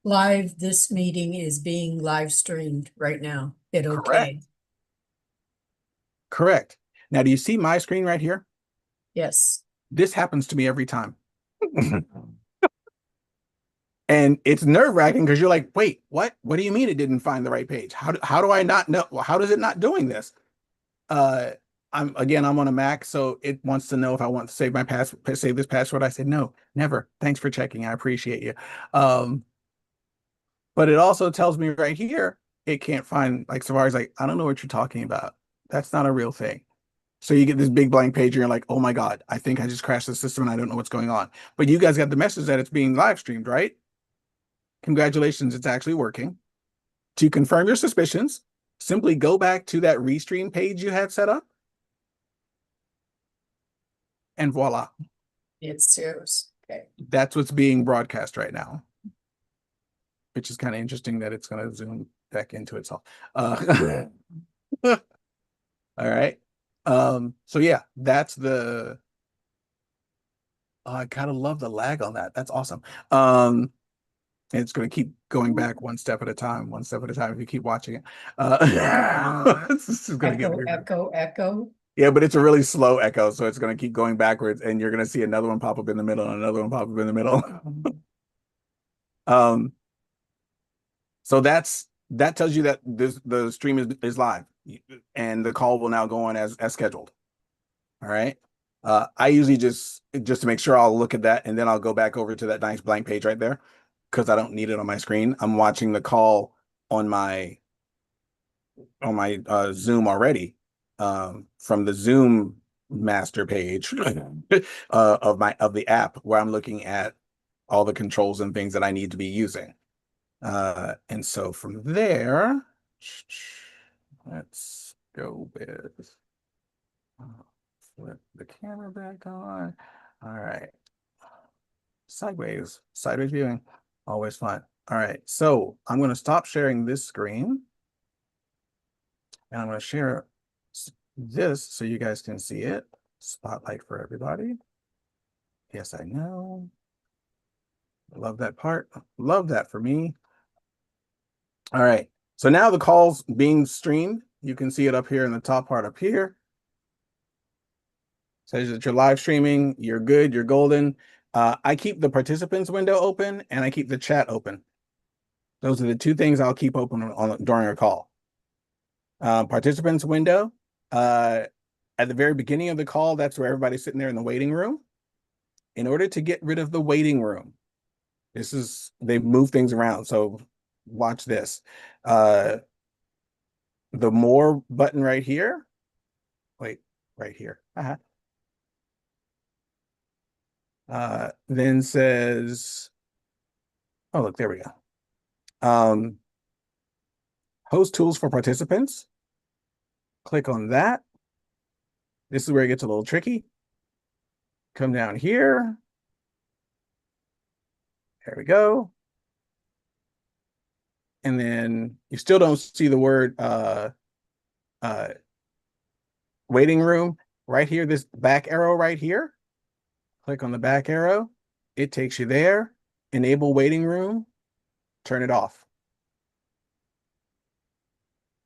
This meeting is being live streamed right now. Hit Correct. OK. Correct. Now, do you see my screen right here? Yes. This happens to me every time. And it's nerve-wracking because you're like, wait, what? What do you mean it didn't find the right page? How do I not know? Well, how does it not doing this? Uh, I'm on a Mac, so it wants to know if I want to save this password. I said no, never. Thanks for checking. I appreciate you. Um, but it also tells me right here it can't find like Safari's like, I don't know what you're talking about. That's not a real thing. So you get this big blank page and you're like, oh my God, I think I just crashed the system and I don't know what's going on. But you guys got the message that it's being live streamed, right? Congratulations, it's actually working. To confirm your suspicions, simply go back to that restream page you had set up and voila. It shows. Okay. That's what's being broadcast right now, which is kind of interesting that it's going to zoom back into itself. All right. So yeah, that's the oh, I kind of love the lag on that. That's awesome. It's going to keep going back one step at a time, one step at a time if you keep watching it. This is going to get Echo, weird. echo, echo. Yeah, but it's a really slow echo, so it's going to keep going backwards, and you're going to see another one pop up in the middle and another one pop up in the middle. Um, so that tells you that the stream is live, and the call will now go on as scheduled. All right. I usually just to make sure I'll look at that, and then I'll go back over to that nice blank page right there because I don't need it on my screen. I'm watching the call on my Zoom already from the Zoom master page of the app where I'm looking at all the controls and things that I need to be using. And so from there, let's go with flip the camera back on. All right. Sideways viewing, always fun. All right, so I'm going to stop sharing this screen and I'm going to share this so you guys can see it. Spotlight for everybody. Yes, I know. Love that part. Love that for me. All right, so now the call's being streamed. You can see it up here in the top part up here. Says that you're live streaming, you're good, you're golden. I keep the participants window open and I keep the chat open. Those are the two things I'll keep open during a call. Participants window. At the very beginning of the call, that's where everybody's sitting there in the waiting room. In order to get rid of the waiting room, they move things around. So watch this. The more button right here. Wait, right here. Then says, oh, look, there we go. Host tools for participants. Click on that. This is where it gets a little tricky. Come down here. There we go. And then you still don't see the word uh, waiting room right here. This back arrow right here. Click on the back arrow. It takes you there. Enable waiting room. Turn it off.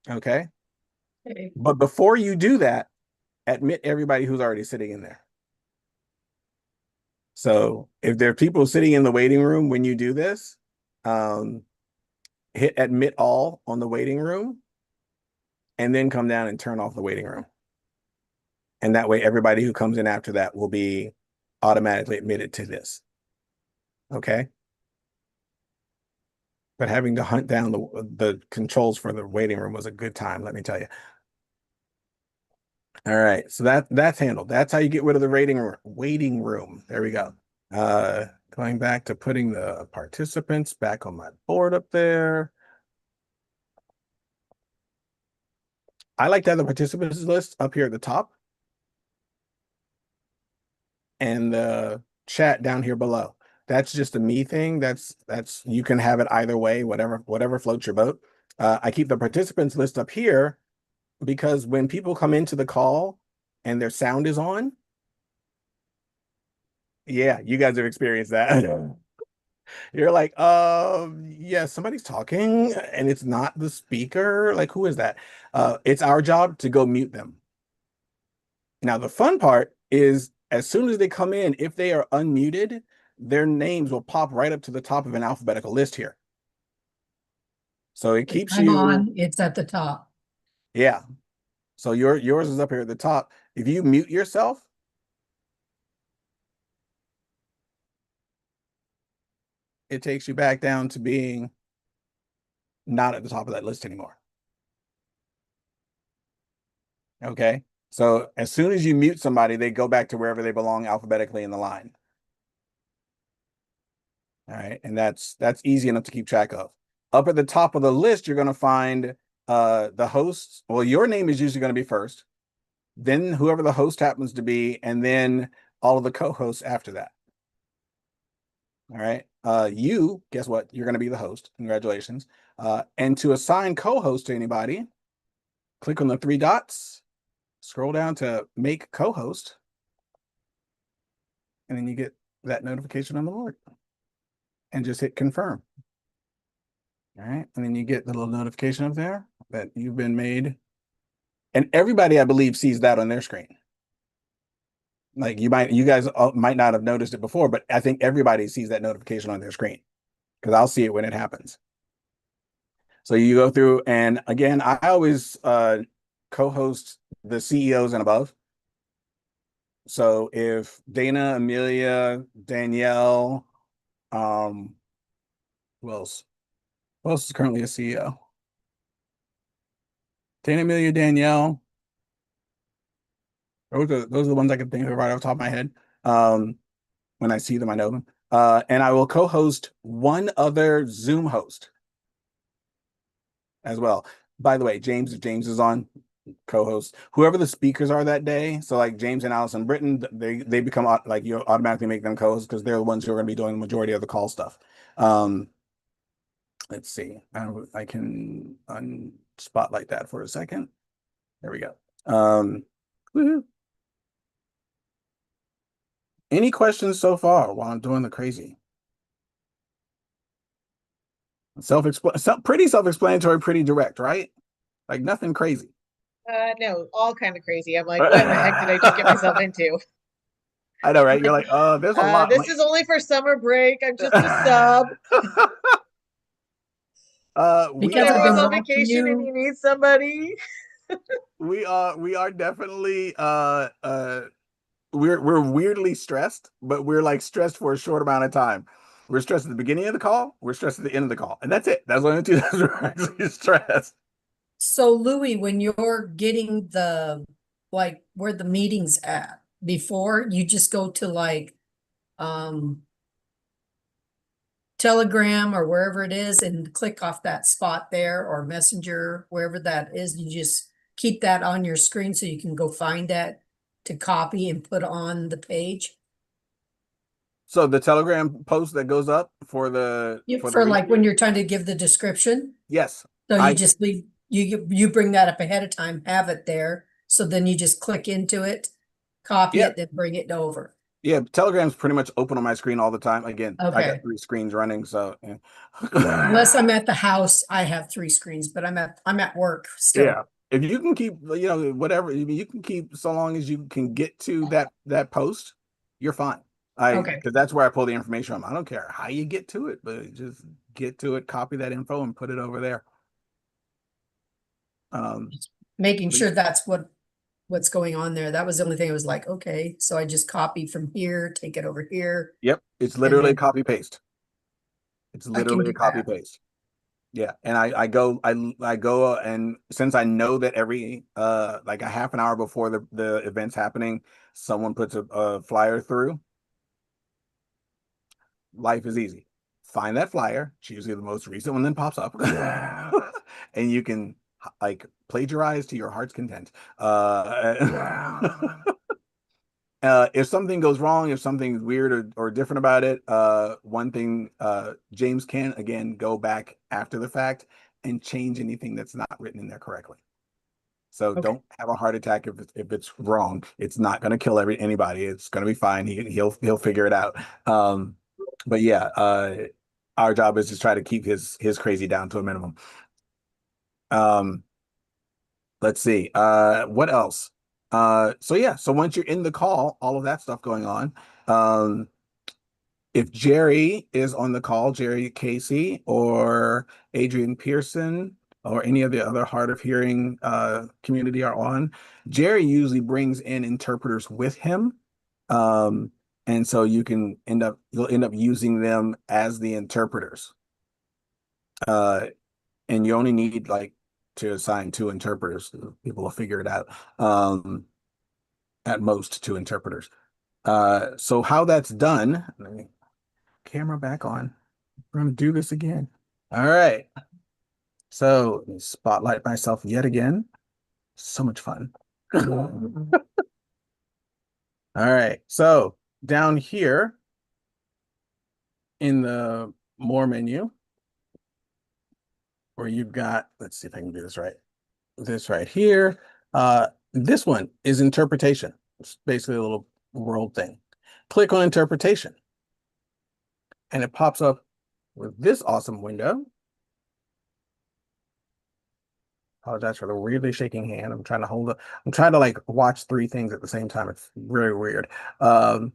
Okay. Okay. But before you do that, admit everybody who's already sitting in there. So if there are people sitting in the waiting room when you do this, hit admit all on the waiting room and then come down and turn off the waiting room. And that way, everybody who comes in after that will be automatically admitted to this. Okay. But having to hunt down the controls for the waiting room was a good time, let me tell you. All right, so that's handled. That's how you get rid of the waiting room. There we go. Going back to putting the participants back on my board up there. I like to have the participants list up here at the top and the chat down here below. That's just a me thing. That's you can have it either way, whatever floats your boat. I keep the participants list up here because when people come into the call and their sound is on, yeah, you guys have experienced that. You're like, yeah, somebody's talking and it's not the speaker. Like, who is that? It's our job to go mute them. Now, the fun part is as soon as they come in, if they are unmuted, their names will pop right up to the top of an alphabetical list here. So it keeps I'm you, on, it's at the top. yeah. So yours is up here at the top. If you mute yourself, it takes you back down to being not at the top of that list anymore. Okay. So as soon as you mute somebody, they go back to wherever they belong alphabetically in the line. All right. And that's easy enough to keep track of. Up at the top of the list, you're going to find the hosts. Well, your name is usually going to be first, then whoever the host happens to be, and then all of the co-hosts after that. All right. You, guess what? You're going to be the host. Congratulations. And to assign co-host to anybody, click on the three dots, scroll down to make co-host, and then you get that notification on the board and just hit confirm. All right. And then you get the little notification up there that you've been made. And everybody, I believe, sees that on their screen. Like you guys might not have noticed it before, but I think everybody sees that notification on their screen because I'll see it when it happens. So you go through, and again, I always co-host the CEOs and above. So if Dana, Amelia, Danielle, who else? Who else is currently a CEO? Dana, Amelia, Danielle. Those are the ones I can think of right off the top of my head. When I see them, I know them. And I will co-host one other Zoom host as well. By the way, James, if James is on, co-host. Whoever the speakers are that day, so like James and Alyson Brittain, they become like you automatically make them co-hosts because they're the ones who are going to be doing the majority of the call stuff. Let's see. I can unspotlight that for a second. There we go. Woohoo. Any questions so far while I'm doing the crazy? Pretty self-explanatory, pretty direct, right? Like nothing crazy. No, all kind of crazy. I'm like, what in the heck did I just get myself into? I know, right? You're like, there's a lot. This is only for summer break. I'm just a sub. Because I've Family's been on watching vacation and you. you need somebody. We are definitely we're weirdly stressed, but we're like stressed for a short amount of time. We're stressed at the beginning of the call, we're stressed at the end of the call, and that's it. That's the only two times we're actually stressed. So Louis, when you're getting like where the meeting's at, before you just go to like, um, Telegram or wherever it is and click off that spot there or Messenger, wherever that is, you just keep that on your screen so you can go find that to copy and put on the page. So the Telegram post that goes up for the For like when replay, you're trying to give the description, yes, so you I just leave, you bring that up ahead of time, have it there, so then you just click into it, copy yeah it, then bring it over. yeah. Telegram's pretty much open on my screen all the time. Again, I got Okay. three screens running, so yeah. Unless I'm at the house, I have three screens, but I'm at work still. Yeah. If you can keep, whatever you can keep, so long as you can get to that post, you're fine. Okay. Because that's where I pull the information from. I don't care how you get to it, but just get to it, copy that info, and put it over there. Making But sure that's what's going on there. That was the only thing I was like, okay, so I just copy from here, take it over here, yep, it's and literally a then copy paste. It's I can literally a do copy that. paste. Yeah, and I go and since I know that every like a half an hour before the event's happening, someone puts a flyer through. Life is easy. Find that flyer. It's usually the most recent one that pops up, and you can like plagiarize to your heart's content. If something goes wrong, if something's weird or different about it, one thing James can again go back after the fact and change anything that's not written in there correctly. So Okay. don't have a heart attack if it's wrong. It's not going to kill anybody. It's going to be fine. He'll figure it out. But yeah, our job is to try to keep his crazy down to a minimum. Let's see. What else? So yeah, so once you're in the call, all of that stuff going on. If Jerry is on the call, Jerry Casey or Adrian Pearson or any of the other hard of hearing community are on, Jerry usually brings in interpreters with him. And so you'll end up using them as the interpreters. And you only need like to assign 2 interpreters. People will figure it out. At most 2 interpreters. So how that's done, let me camera back on. We're gonna do this again. All right. So let me spotlight myself yet again. So much fun. All right. So down here in the more menu, where you've got, let's see if I can do this right. This right here. This one is interpretation. It's basically a little world thing. Click on interpretation. And it pops up with this awesome window. Apologize for the weirdly shaking hand. I'm trying to like watch 3 things at the same time. It's really weird. And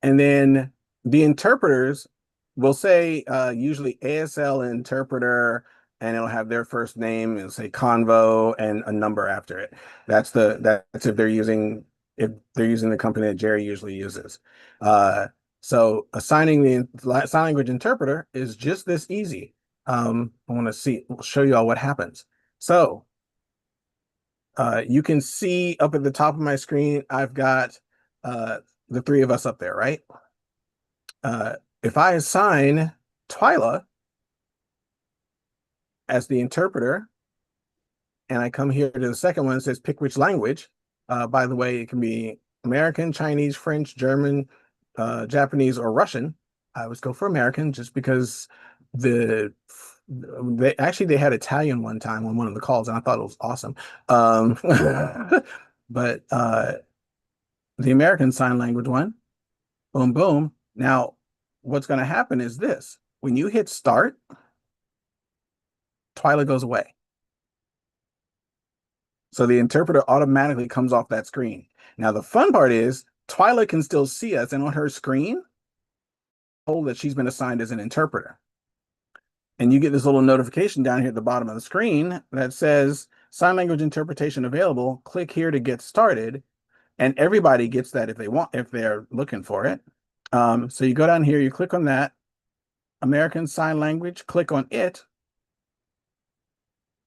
then the interpreters will say usually ASL interpreter, and it'll have their first name. It'll say Convo and a number after it. That's if they're using the company that Jerry usually uses. So assigning the sign language interpreter is just this easy. I want to show you all what happens. So you can see up at the top of my screen, I've got the 3 of us up there, right? If I assign Twyla as the interpreter, and I come here to the second one, it says pick which language. By the way, it can be American, Chinese, French, German, Japanese, or Russian. I always go for American just because they had Italian one time on one of the calls, and I thought it was awesome. But the American Sign Language one, boom, boom. Now, what's going to happen is this. When you hit start, Twyla goes away. So the interpreter automatically comes off that screen. Now, the fun part is Twyla can still see us, and on her screen, told that she's been assigned as an interpreter. And you get this little notification down here at the bottom of the screen that says sign language interpretation available. Click here to get started. And everybody gets that if they're looking for it. So you go down here, you click on that American Sign Language, click on it,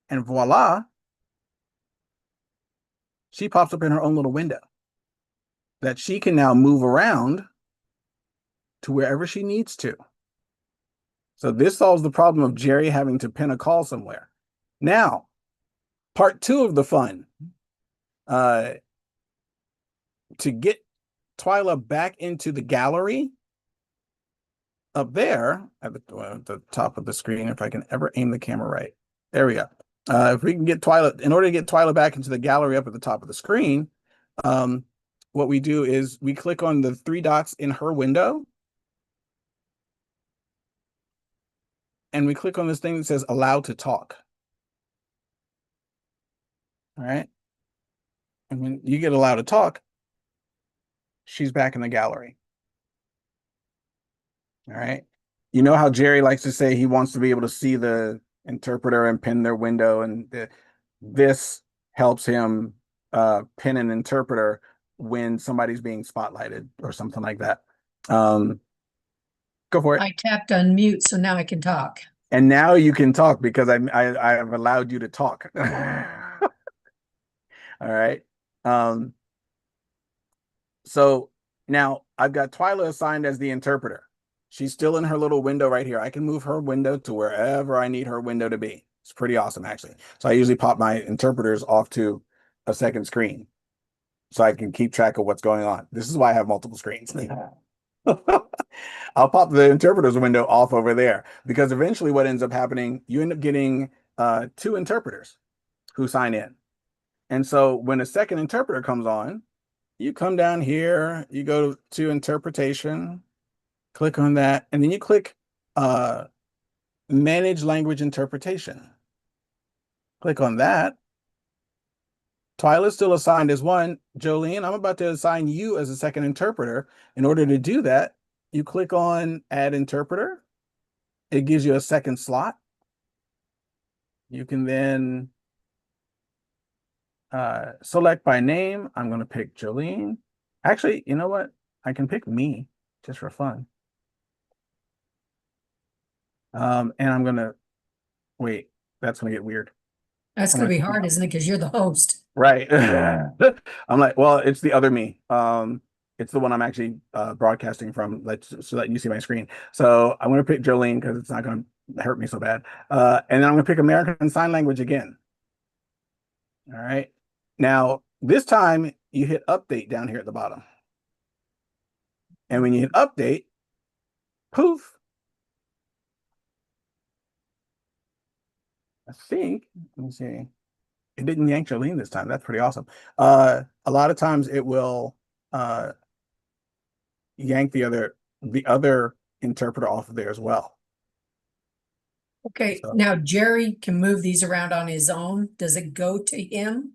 and voila, she pops up in her own little window that she can now move around to wherever she needs to. So this solves the problem of Jerry having to pin a call somewhere. Now, part 2 of the fun. To get Twyla back into the gallery up there at the top of the screen, if I can ever aim the camera right. There we go. If we can get Twyla, in order to get Twyla back into the gallery up at the top of the screen, what we do is we click on the 3 dots in her window. And we click on this thing that says allow to talk. All right. And when you get allowed to talk, she's back in the gallery. All right. You know how Jerry likes to say he wants to be able to see the interpreter and pin their window, and this helps him pin an interpreter when somebody's being spotlighted or something like that. Go for it. I tapped on mute, so now I can talk. And now you can talk because I have allowed you to talk. All right. So now I've got Twyla assigned as the interpreter. She's still in her little window right here. I can move her window to wherever I need her window to be. It's pretty awesome, actually. So I usually pop my interpreters off to a second screen so I can keep track of what's going on. This is why I have multiple screens. I'll pop the interpreter's window off over there because eventually what ends up happening, you end up getting 2 interpreters who sign in. And so when a second interpreter comes on, you come down here, you go to interpretation, click on that, and then you click Manage language interpretation. Click on that. Twyla's still assigned as one. Jolene, I'm about to assign you as a second interpreter. In order to do that, you click on Add Interpreter. It gives you a second slot. You can then select by name. I'm going to pick Jolene. Actually, you know what? I can pick me just for fun. And I'm going to wait. That's going to get weird. That's I'm gonna gonna- be hard, isn't it? Because you're the host. Right. I'm like, well, it's the other me. It's the one I'm actually broadcasting from, so that you see my screen. So I'm going to pick Jolene because it's not going to hurt me so bad. And then I'm going to pick American Sign Language again. All right. Now, this time you hit update down here at the bottom. And when you hit update, poof. I think, let me see. It didn't yank Jolene this time. That's pretty awesome. A lot of times it will yank the other interpreter off of there as well. Okay, So, now Jerry can move these around on his own. Does it go to him?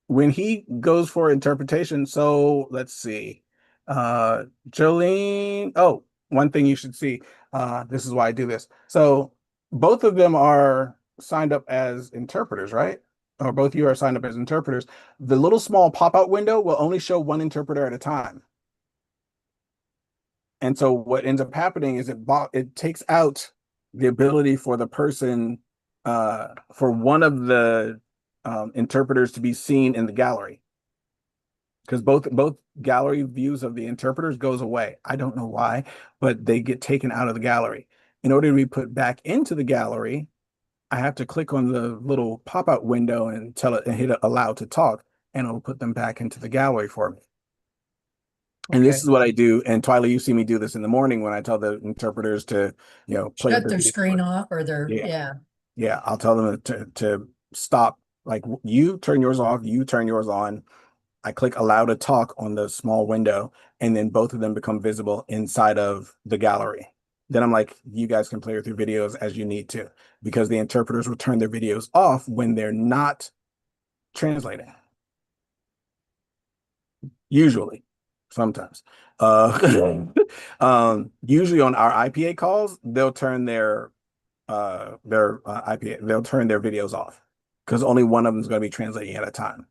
when he goes for interpretation, so let's see. Jolene, oh, one thing you should see. This is why I do this. So both of them are signed up as interpreters, right? Or both of you are signed up as interpreters. The little small pop-out window will only show one interpreter at a time. And so what ends up happening is it takes out the ability for the person for one of the interpreters to be seen in the gallery, because both gallery views of the interpreters goes away. I don't know why, but they get taken out of the gallery. In order to be put back into the gallery, I have to click on the little pop-out window and tell it and hit allow to talk, and it'll put them back into the gallery for me. And this is what I do. And Twyla, you see me do this in the morning when I tell the interpreters to, play Shut their their video. screen off or their, Yeah. yeah. Yeah, I'll tell them to stop. Like, you turn yours off, you turn yours on. I click allow to talk on the small window, and then both of them become visible inside of the gallery. Then I'm like, you guys can play with your videos as you need to, because the interpreters will turn their videos off when they're not translating. Usually, sometimes. Usually on our IPA calls, they'll turn their IPA, they'll turn their videos off because only one of them is going to be translating at a time.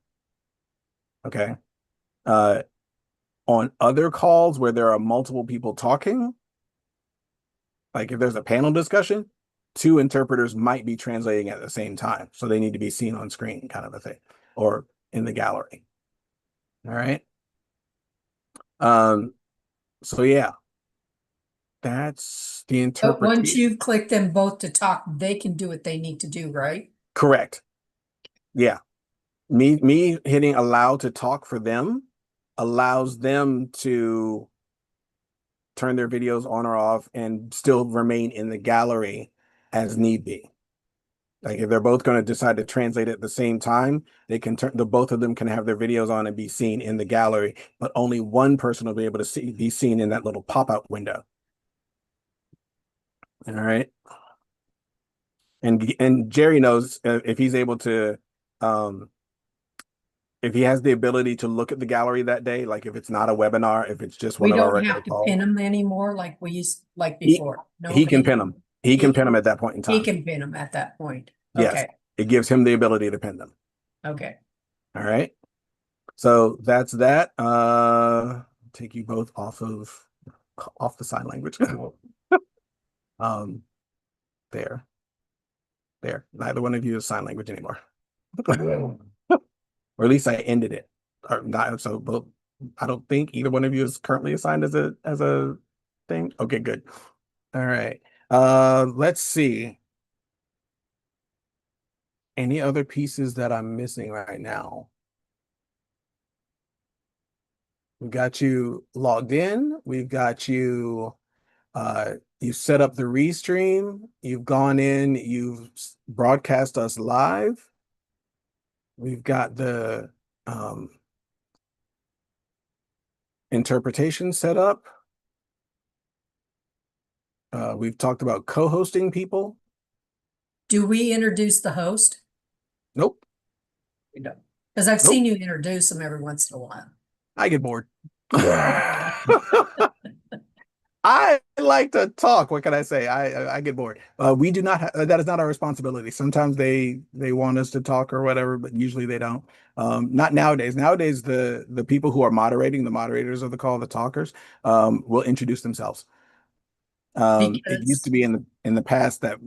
Okay. On other calls where there are multiple people talking, like if there's a panel discussion, two interpreters might be translating at the same time. So they need to be seen on screen, kind of a thing, or in the gallery. All right. So yeah, that's the But once interpretation. you've clicked them both to talk, they can do what they need to do, right? Correct. Yeah. Me hitting allow to talk for them allows them to turn their videos on or off and still remain in the gallery as need be. Like if they're both going to decide to translate at the same time, they can turn both of them can have their videos on and be seen in the gallery, but only one person will be able to be seen in that little pop-out window. All right. And Jerry knows if he's able to if he has the ability to look at the gallery that day, like if it's not a webinar, if it's just one We of our don't regular have to calls, pin them anymore like we used, like he, before. No, he can pin them. He can pin them at that point in He time. can pin them at that point. Yes, Okay, it gives him the ability to pin them. okay. All right. So that's that. Take you both off the sign language. um, there. Neither one of you is sign language anymore. Or at least I ended it. Or not, so both. I don't think either one of you is currently assigned as a thing. Okay, good. All right. Let's see. Any other pieces that I'm missing right now? We've got you logged in. We've got you you've set up the restream. You've gone in, you've broadcast us live. We've got the interpretation set up. We've talked about co-hosting people. Do we introduce the host? Nope. We don't. Because I've Nope. seen you introduce them every once in a while. I get bored. I like to talk. What can I say? I get bored. We do not. That is not our responsibility. Sometimes they want us to talk or whatever, but usually they don't. Not nowadays. Nowadays, the people who are moderating, the moderators of the call, the talkers, will introduce themselves. It used to Because, be in the past that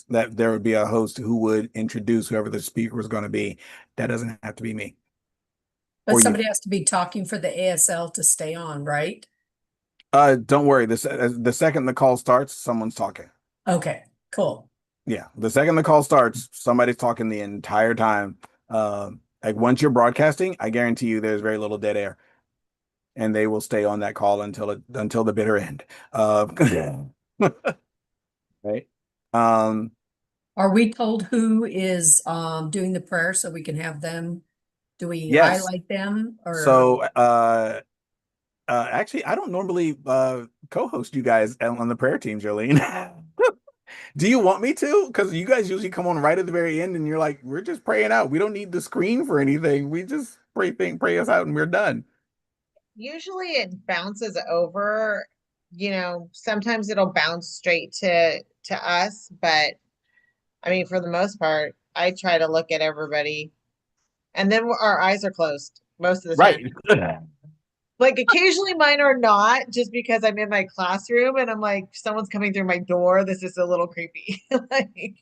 that there would be a host who would introduce whoever the speaker was going to be. That doesn't have to be me but or you. somebody has to be talking for the ASL to stay on, right? Don't worry. The second the call starts, someone's talking. Okay, cool. Yeah, the second the call starts, somebody's talking the entire time. Like once you're broadcasting, I guarantee you there's very little dead air, and they will stay on that call until the bitter end. Right. Um, Are we told who is doing the prayer so we can have them? Do we yes. highlight them or? So, actually, I don't normally co-host you guys on the prayer team, Jolene. Do you want me to? Because you guys usually come on right at the very end and you're like, we're just praying out. We don't need the screen for anything. We just pray us out and we're done. Usually it bounces over, sometimes it'll bounce straight to us, but I mean, for the most part, I try to look at everybody and then our eyes are closed most of the time. Right. Like occasionally mine are not just because I'm in my classroom and I'm like, someone's coming through my door. This is a little creepy. Like,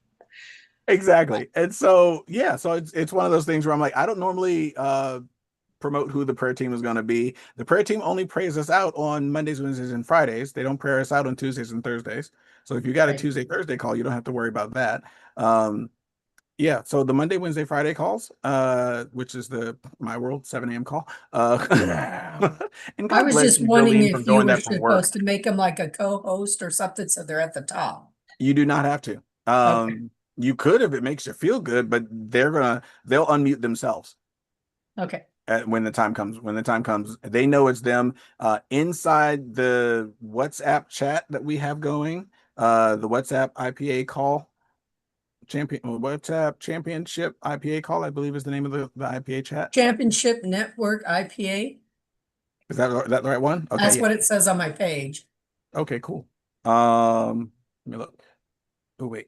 Exactly. And so, yeah, so it's one of those things where I'm like, I don't normally promote who the prayer team is going to be. The prayer team only prays us out on Mondays, Wednesdays, and Fridays. They don't pray us out on Tuesdays and Thursdays. So if you got a Right. Tuesday, Thursday call, you don't have to worry about that. Yeah, so the Monday, Wednesday, Friday calls, which is the my world 7 a.m. call. And I God was bless just you, wondering Jolene, for if you doing were that for work. supposed to make them like a co-host or something so they're at the top. You do not have to. Okay, You could if it makes you feel good, but they'll unmute themselves okay. when the time comes. When the time comes, they know it's them. Inside the WhatsApp chat that we have going, the WhatsApp IPA call. WhatsApp championship IPA call, I believe is the name of the IPA chat. Championship Network IPA. Is that the right one? Okay, That's yeah. what it says on my page. Okay, cool. Let me look. Oh wait.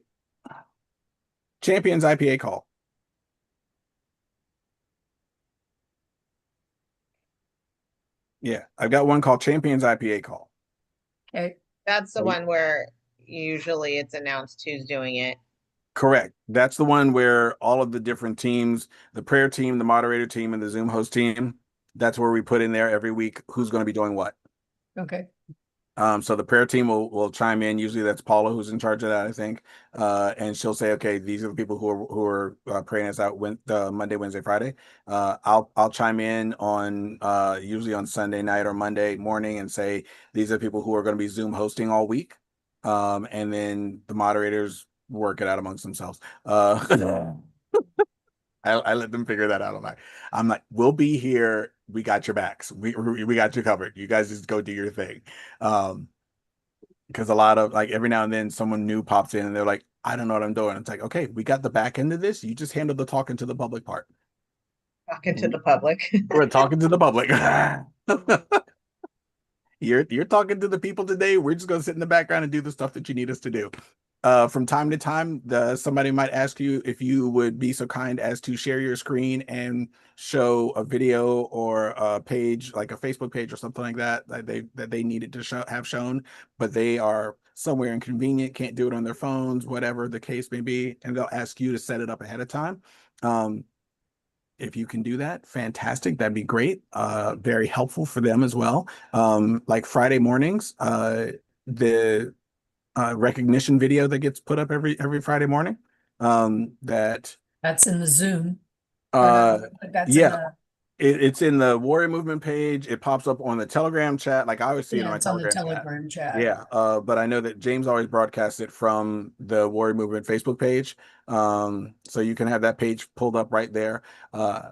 Champions IPA call. Yeah, I've got one called Champions IPA call. Okay, that's the Right. one where usually it's announced who's doing it. Correct. That's the one where all of the different teams, the prayer team, the moderator team, and the Zoom host team, that's where we put in there every week who's going to be doing what. okay. So the prayer team will chime in. Usually that's Paula who's in charge of that, I think. And she'll say, okay, these are the people who are praying us out Monday, Wednesday, Friday. I'll chime in on usually on Sunday night or Monday morning and say these are people who are going to be Zoom hosting all week. And then the moderators work it out amongst themselves. I let them figure that out. I'm like, we'll be here. We got your backs. We got you covered. You guys just go do your thing. Because a lot of like every now and then someone new pops in and they're like, I don't know what I'm doing. It's like, okay, we got the back end of this. You just handle the talking to the public part. Talking to the public. We're talking to the public. You're talking to the people today. We're just gonna sit in the background and do the stuff that you need us to do. From time to time, somebody might ask you if you would be so kind as to share your screen and show a video or a page, like a Facebook page or something like that, that they needed to have shown, but they are somewhere inconvenient, can't do it on their phones, whatever the case may be, and they'll ask you to set it up ahead of time. If you can do that, fantastic. That'd be great. Very helpful for them as well. Like Friday mornings, the recognition video that gets put up every Friday morning. That That's in the Zoom. Or uh that's in yeah, the, it's in the Warrior Movement page. It pops up on the Telegram chat. Like I always see it on yeah, my it's on the Telegram chat. Telegram chat. Yeah, but I know that James always broadcasts it from the Warrior Movement Facebook page. So you can have that page pulled up right there.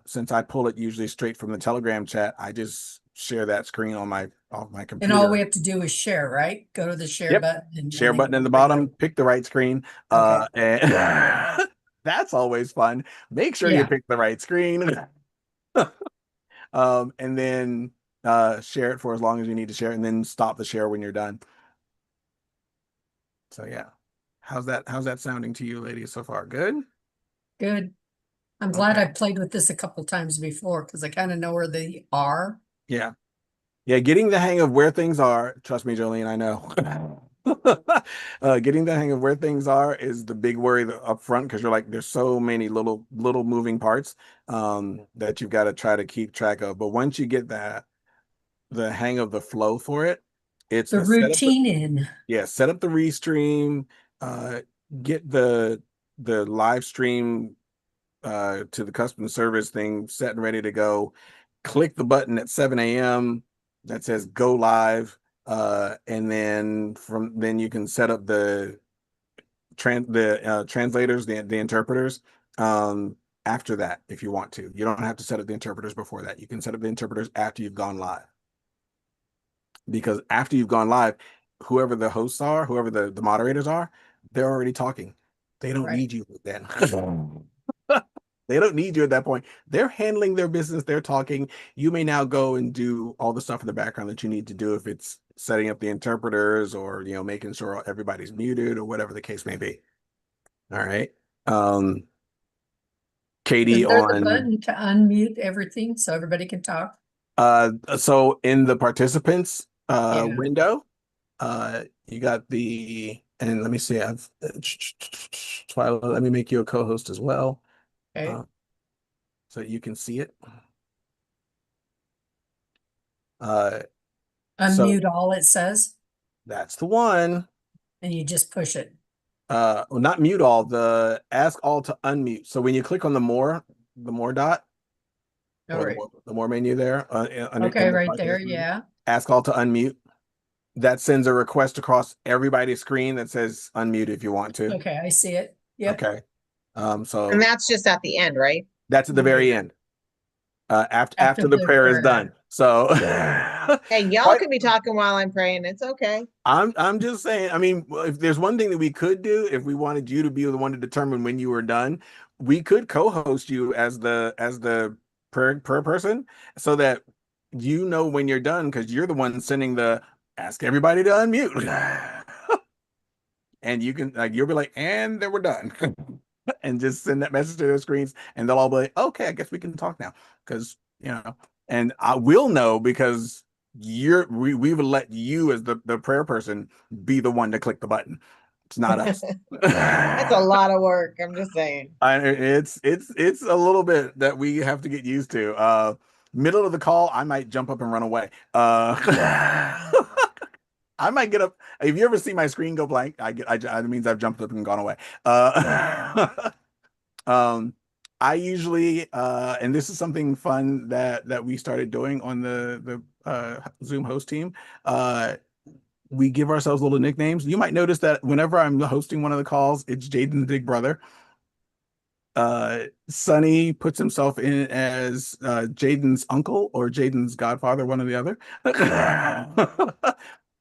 Since I pull it usually straight from the Telegram chat, I just share that screen on my And computer. all we have to do is share, right? Go to the share Yep. button. And Share then button in the bring bottom, up- pick the right screen. Okay. And that's always fun. Make sure you Yeah. pick the right screen. And then share it for as long as you need to share, and then stop the share when you're done. So yeah. How's that sounding to you, ladies, so far? Good? Good. I'm glad Okay. I played with this a couple times before because I kind of know where they are. Yeah. Yeah, getting the hang of where things are, trust me, Jolene, I know. Getting the hang of where things are is the big worry up front, because you're like, there's so many little moving parts that you've got to try to keep track of. But once you get the hang of the flow for it, it's The the setup. routine in. Yeah, set up the restream, uh, get the live stream to the customer service thing set and ready to go. Click the button at 7 a.m. that says go live. And then then you can set up the translators, the interpreters after that if you want to. You don't have to set up the interpreters before that. You can set up the interpreters after you've gone live. Because after you've gone live, whoever the hosts are, whoever the moderators are, they're already talking. They don't Right. need you then. They don't need you at that point. They're handling their business. They're talking. You may now go and do all the stuff in the background that you need to do, if it's setting up the interpreters or, making sure everybody's muted or whatever the case may be. All right. Katie Is there the on button to unmute everything so everybody can talk? so in the participants Yeah. window, you got and let me see, Twyla, let me make you a co-host as well. Okay. So you can see it. So Unmute all it says, that's the one. and you just push it. Well, not mute all, the ask all to unmute. So when you click on the more dot, All or right. the more menu there, Okay, in the right there. podcast menu, Yeah. ask all to unmute. That sends a request across everybody's screen that says unmute if you want to. Okay, I see it. Yep. Okay. So And that's just at the end, right? that's at the very end. After the the prayer is prayer. done. So Hey, y'all can be talking while I'm praying. It's okay. I'm just saying, I mean, if there's one thing that we could do, if we wanted you to be the one to determine when you were done, we could co-host you as the prayer person, so that when you're done, because you're the one sending the ask everybody to unmute. And you can, like, you'll be like, and then we're done. And just send that message to their screens, and they'll all be like, okay, I guess we can talk now. Because, and I will know, because we would let you as the prayer person be the one to click the button. It's not us. That's a lot of work. I'm just saying. It's a little bit that we have to get used to. Middle of the call, I might jump up and run away. I might get up. If you ever see my screen go blank, it means I've jumped up and gone away. I usually, and this is something fun that we started doing on the Zoom host team. We give ourselves little nicknames. You might notice that whenever I'm hosting one of the calls, it's Jaden's big brother. Sonny puts himself in as Jaden's uncle or Jaden's godfather, one or the other.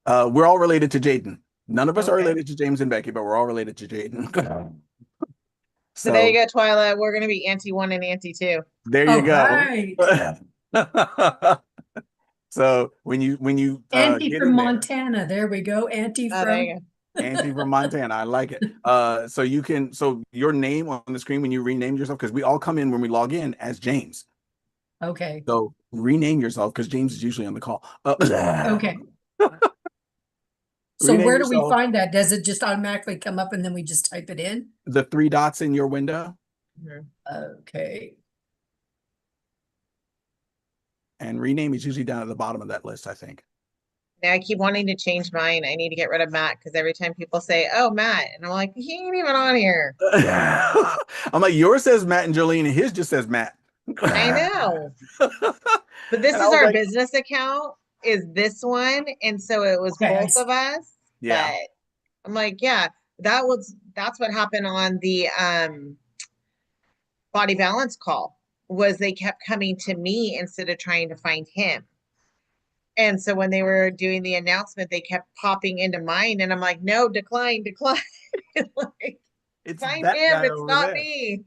We're all related to Jaden. None of us are Okay. related to James and Becky, but we're all related to Jaden. So there you So go, Twyla. We're gonna be Auntie 1 and Auntie 2. there you All go. right. So when you Auntie get from in there, Montana. There we go. Auntie Oh, there you from. go. Auntie from Montana, I like it. So your name on the screen when you rename yourself, because we all come in when we log in as James. Okay. So rename yourself, because James is usually on the call. Okay. So Rename where do we yourself. find that? Does it just automatically come up and then we just type it in? The 3 dots in your window, Okay. and rename is usually down at the bottom of that list, I think. Now I keep wanting to change mine. I need to get rid of Matt because every time people say, "Oh, Matt," and I'm like, he ain't even on here. I'm like, yours says Matt and Jolene, and his just says Matt. I know. But this And I is was our like, business account, is this one. And so it was Okay, both of us. yeah. But I'm like, yeah, that's what happened on the body balance call, was they kept coming to me instead of trying to find him. And so when they were doing the announcement, they kept popping into mine, and I'm like, no, decline, decline. Like, It's find that him, guy it's over not there. me.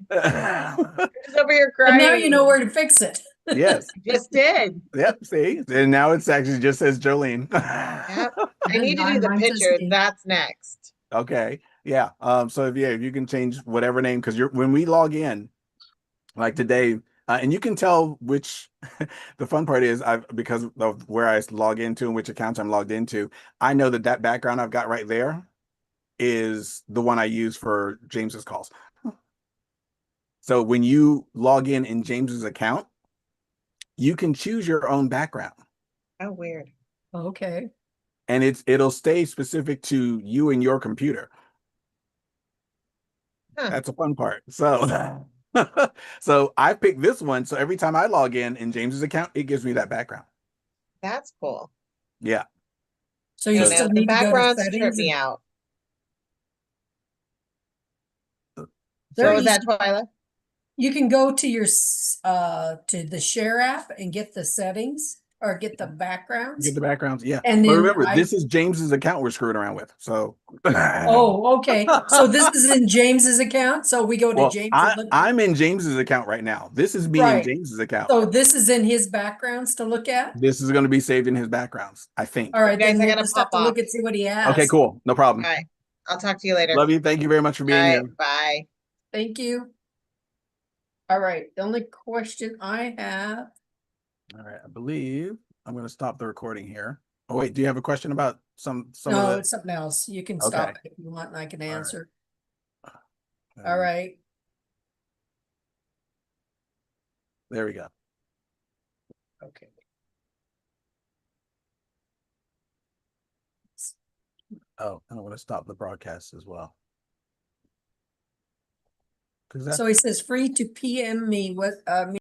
He's over here But now you know crying. where to fix it. Yes. Just did. Yep. See, and now it's actually just says Jolene. Yep. I need to do the Mine says pictures. me. That's next. Okay. Yeah. So if you can change whatever name, because when we log in, like today, and you can tell which the fun part is because of where I log into and which accounts I'm logged into, I know that background I've got right there is the one I use for James's calls. So when you log in James's account, you can choose your own background. Oh, weird. Okay. And it'll stay specific to you and your computer. Huh. That's a fun part. So so I picked this one. So every time I log in James's account, it gives me that background. That's cool. Yeah. So I you don't So know. still The need to go to backgrounds trip settings me and out. there What was you, that, Twyla? you can go to your to the share app and get the settings or get the get backgrounds. the backgrounds. Yeah. And But then remember, this is James's account we're screwing around with. So oh, okay. So this is in James's account. So we go to well, James and look. I'm in James's account right now. This is me in Right. James's account. So this is in his backgrounds to look at. This is going to be saved in his backgrounds, I think. All right, Guys, then I we'll gotta just pop have to off. look and see what he Okay, has. cool. No problem. All right. I'll talk to you later. Love you. Thank you very much for All being right. here. Bye. Thank you. All right, the only question I have. All right. I believe I'm going to stop the recording here. Oh, wait. Do you have a question about some of No, the? it's something else. You can Okay. stop it if you want and I can All right. answer. All right. There we go. Okay. Oh, and I want to stop the broadcast as well. So he says free to PM me with